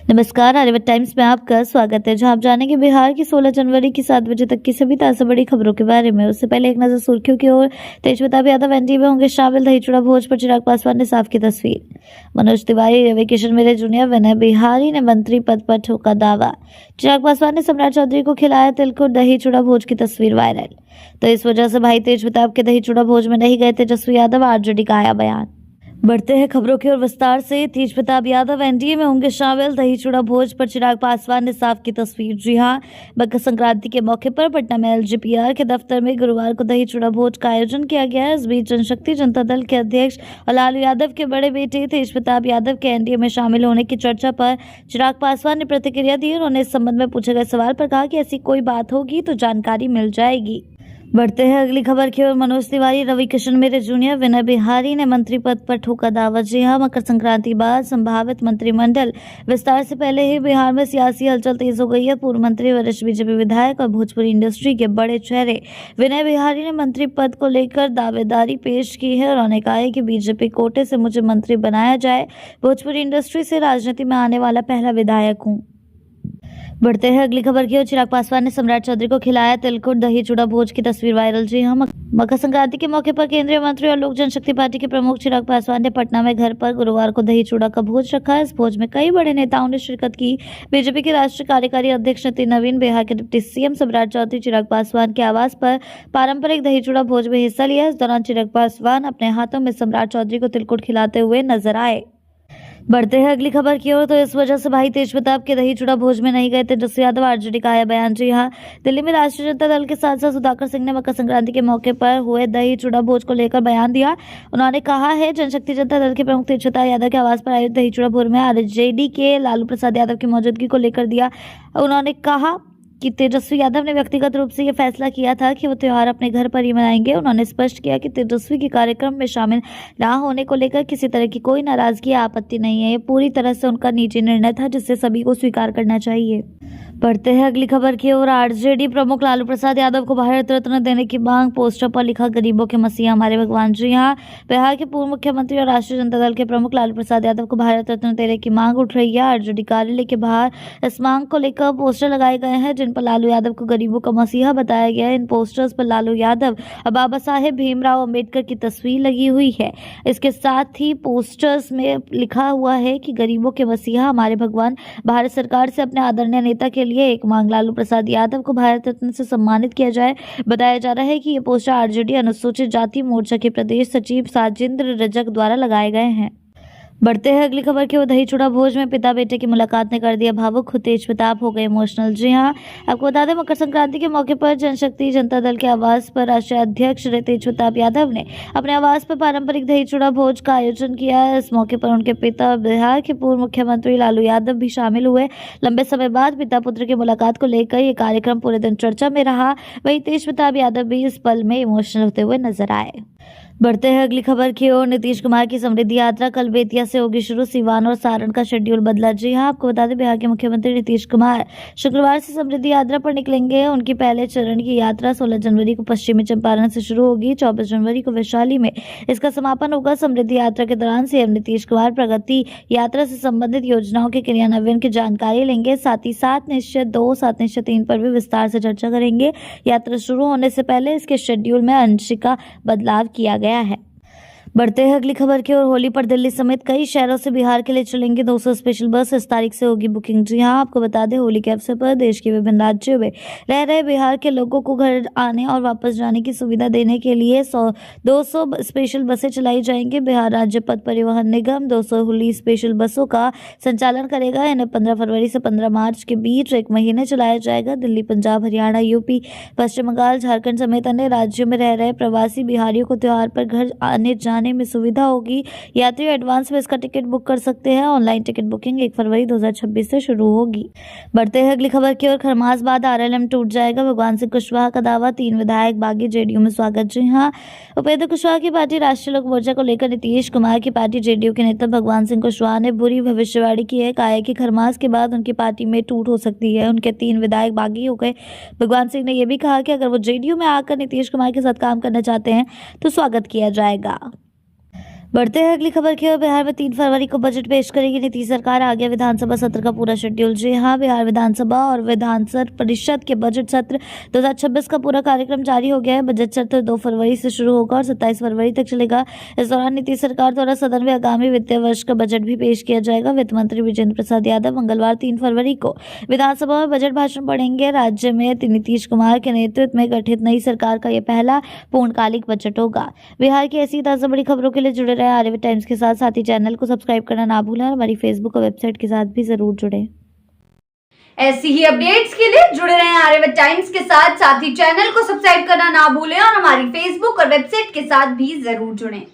नमस्कार, आर्यभट्ट टाइम्स में आपका स्वागत है, जहां आप जानेंगे बिहार की 16 जनवरी की 7 बजे तक की सभी ताज़ा बड़ी खबरों के बारे में। उससे पहले एक नजर सुर्खियों की ओर। तेजप्रताप यादव एनडीए में होंगे शामिल, दही चूड़ा भोज पर चिराग पासवान ने साफ की तस्वीर। मनोज तिवारी, रवि किशन मेरे जूनियर, विनय बिहारी ने मंत्री पद पर ठोका दावा। चिराग पासवान ने सम्राट चौधरी को खिलाया तिलकुट, दही चूड़ा भोज की तस्वीर वायरल। तो इस वजह से भाई तेजप्रताप के दही चूड़ा भोज में नहीं गए तेजस्वी यादव, आरजेडी का आया बयान। बढ़ते हैं खबरों की ओर विस्तार से। तेजप्रताप यादव एनडीए में होंगे शामिल, दही चूड़ा भोज पर चिराग पासवान ने साफ की तस्वीर। जी हां, मकर संक्रांति के मौके पर पटना में एलजीपीआर के दफ्तर में गुरुवार को दही चूड़ा भोज का आयोजन किया गया। इस बीच जनशक्ति जनता दल के अध्यक्ष और लालू यादव के बड़े बेटे तेजप्रताप यादव के एनडीए में शामिल होने की चर्चा पर चिराग पासवान ने प्रतिक्रिया दी। उन्होंने इस संबंध में पूछे गए सवाल पर कहा कि ऐसी कोई बात होगी तो जानकारी मिल जाएगी। बढ़ते हैं अगली खबर की ओर। मनोज तिवारी, रवि किशन मेरे जूनियर, विनय बिहारी ने मंत्री पद पर ठोका दावा। जी हां, मकर संक्रांति बाद संभावित मंत्रिमंडल विस्तार से पहले ही बिहार में सियासी हलचल तेज हो गई है। पूर्व मंत्री, वरिष्ठ बीजेपी विधायक और भोजपुरी इंडस्ट्री के बड़े चेहरे विनय बिहारी ने मंत्री पद को लेकर दावेदारी पेश की है। उन्होंने कहा है कि बीजेपी कोटे से मुझे मंत्री बनाया जाए। भोजपुरी इंडस्ट्री से राजनीति में आने वाला पहला विधायक हूँ। बढ़ते हैं अगली खबर की ओर। चिराग पासवान ने सम्राट चौधरी को खिलाया तिलकुट, दही चूड़ा भोज की तस्वीर वायरल। जी हां, मकर संक्रांति के मौके पर केंद्रीय मंत्री और लोक जनशक्ति पार्टी के प्रमुख चिराग पासवान ने पटना में घर पर गुरुवार को दही चूड़ा का भोज रखा। इस भोज में कई बड़े नेताओं ने शिरकत की। बीजेपी के राष्ट्रीय कार्यकारी अध्यक्ष नितिन नवीन, बिहार के डिप्टी सीएम सम्राट चौधरी चिराग पासवान के आवास पर पारंपरिक दही चूड़ा भोज में हिस्सा लिया। इस दौरान चिराग पासवान अपने हाथों में सम्राट चौधरी को तिलकुट खिलाते हुए नजर आए। बढ़ते हैं अगली खबर की ओर। तो इस वजह से भाई तेजप्रताप के दही चूड़ा भोज में नहीं गए तेजस्वी यादव, आरजेडी का आया बयान। जी हां, दिल्ली में राष्ट्रीय जनता दल के सांसद सुधाकर सिंह ने मकर संक्रांति के मौके पर हुए दही चूड़ा भोज को लेकर बयान दिया। उन्होंने कहा है, जनशक्ति जनता दल के प्रमुख तेजप्रताप यादव के आवास पर आयोजित दही चूड़ा भोज में आरजेडी के लालू प्रसाद यादव की मौजूदगी को लेकर दिया। उन्होंने कहा कि तेजस्वी यादव ने व्यक्तिगत रूप से यह फैसला किया था कि वो त्योहार अपने घर पर ही मनाएंगे। उन्होंने स्पष्ट किया कि तेजस्वी के कार्यक्रम में शामिल ना होने को लेकर किसी तरह की कोई नाराजगी या आपत्ति नहीं है। ये पूरी तरह से उनका निजी निर्णय था, जिसे सभी को स्वीकार करना चाहिए। बढ़ते हैं अगली खबर की ओर। आरजेडी प्रमुख लालू प्रसाद यादव को भारत रत्न देने की मांग। पोस्टर पर लिखा, गरीबों के मसीहा हमारे भगवान। जी हां, बिहार के पूर्व मुख्यमंत्री और राष्ट्रीय जनता दल के प्रमुख लालू प्रसाद यादव को भारत रत्न देने की मांग उठ रही है। आरजेडी कार्यालय के बाहर इस मांग को लेकर पोस्टर लगाए गए हैं, जिन पर लालू यादव को गरीबों का मसीहा बताया गया है। इन पोस्टर्स पर लालू यादव और बाबा साहेब भीमराव अंबेडकर की तस्वीर लगी हुई है। इसके साथ ही पोस्टर्स में लिखा हुआ है कि गरीबों के मसीहा हमारे भगवान। भारत सरकार से अपने आदरणीय नेता के लिए एक मांग, लालू प्रसाद यादव को भारत रत्न से सम्मानित किया जाए। बताया जा रहा है कि ये पोस्टर आरजेडी अनुसूचित जाति मोर्चा के प्रदेश सचिव साजिंद्र रजक द्वारा लगाए गए हैं। बढ़ते हैं अगली खबर की ओर। दही चूड़ा भोज में पिता बेटे की मुलाकात ने कर दिया भावुक, खुद तेजप्रताप हो गए इमोशनल। जी हां, आपको बता दें, मकर संक्रांति के मौके पर जनशक्ति जनता दल के आवास पर राष्ट्रीय अध्यक्ष तेजप्रताप यादव ने अपने आवास पर पारंपरिक दही चूड़ा भोज का आयोजन किया। इस मौके पर उनके पिता और बिहार के पूर्व मुख्यमंत्री लालू यादव भी शामिल हुए। लंबे समय बाद पिता पुत्र की मुलाकात को लेकर यह कार्यक्रम पूरे दिन चर्चा में रहा। वहीं तेजप्रताप यादव भी इस पल में इमोशनल होते हुए नजर आए। बढ़ते हैं अगली खबर की ओर। नीतीश कुमार की समृद्धि यात्रा कल बेतिया से होगी शुरू। सिवान और सारण का शेड्यूल बदला। जी हां, आपको बता दें, बिहार के मुख्यमंत्री नीतीश कुमार शुक्रवार से समृद्धि यात्रा पर निकलेंगे। उनकी पहले चरण की यात्रा 16 जनवरी को पश्चिमी चंपारण से शुरू होगी। 24 जनवरी को वैशाली में इसका समापन होगा। समृद्धि यात्रा के दौरान सीएम नीतीश कुमार प्रगति यात्रा से संबंधित योजनाओं के क्रियान्वयन की जानकारी लेंगे। साथ ही 7 निश्चय 2, 7 निश्चय 3 पर भी विस्तार से चर्चा करेंगे। यात्रा शुरू होने से पहले इसके शेड्यूल में अंशिका बदलाव किया गया है। बढ़ते हैं अगली खबर की ओर। होली पर दिल्ली समेत कई शहरों से बिहार के लिए चलेंगे 200 स्पेशल बस। इस तारीख से होगी बुकिंग। जी हां, आपको बता दें, होली के अवसर पर देश के विभिन्न राज्यों में रह रहे बिहार के लोगों को घर आने और वापस जाने की सुविधा देने के लिए 200 स्पेशल बसें चलाई जाएंगी। बिहार राज्य पथ परिवहन निगम 200 होली स्पेशल बसों का संचालन करेगा। इन्हें 15 फरवरी से 15 मार्च के बीच एक महीने चलाया जाएगा। दिल्ली, पंजाब, हरियाणा, यूपी, पश्चिम बंगाल, झारखंड समेत अन्य राज्यों में रह रहे प्रवासी बिहारियों को त्योहार पर घर आने जाने में सुविधा होगी। यात्री एडवांस में इसका टिकट बुक कर सकते हैं। ऑनलाइन टिकट बुकिंग 1 फरवरी 2026 से शुरू होगी। बढ़ते हैं अगली खबर की ओर। खरमास बाद आरएलएम टूट जाएगा, भगवान सिंह कुशवाहा का दावा। 3 विधायक बागी, जेडीयू में स्वागत। जी हां, उपेंद्र कुशवाहा की पार्टी राष्ट्रीय लोक मोर्चा को लेकर नीतीश कुमार की पार्टी जेडीयू के नेता भगवान सिंह कुशवाहा ने बुरी भविष्यवाणी की है। कहा है कि खरमास के बाद उनकी पार्टी में टूट हो सकती है। उनके 3 विधायक बागी हो गए। भगवान सिंह ने यह भी कहा कि अगर वो जेडीयू में आकर नीतीश कुमार के साथ काम करना चाहते हैं तो स्वागत किया जाएगा। बढ़ते हैं अगली खबर की ओर। बिहार में 3 फरवरी को बजट पेश करेगी नीतीश सरकार। आ गया विधानसभा सत्र का पूरा शेड्यूल। जी हां, बिहार विधानसभा और विधानसभा परिषद के बजट सत्र 2026 का पूरा कार्यक्रम जारी हो गया है। बजट सत्र 2 फरवरी से शुरू होगा और 27 फरवरी तक चलेगा। इस दौरान नीतीश सरकार द्वारा सदन में आगामी वित्तीय वर्ष का बजट भी पेश किया जाएगा। वित्त मंत्री विजेंद्र प्रसाद यादव मंगलवार 3 फरवरी को विधानसभा में बजट भाषण पढ़ेंगे। राज्य में नीतीश कुमार के नेतृत्व में गठित नई सरकार का यह पहला पूर्णकालिक बजट होगा। बिहार की ऐसी ताजा बड़ी खबरों के लिए जुड़े रहे आर्यभट्ट टाइम्स के साथ ही चैनल को सब्सक्राइब करना ना भूलें और हमारी फेसबुक और वेबसाइट के साथ भी जरूर जुड़ें। ऐसी ही अपडेट्स के लिए जुड़े रहें आर्यभट्ट टाइम्स के साथ ही चैनल को सब्सक्राइब करना ना भूलें और हमारी फेसबुक और वेबसाइट के साथ भी जरूर जुड़ें।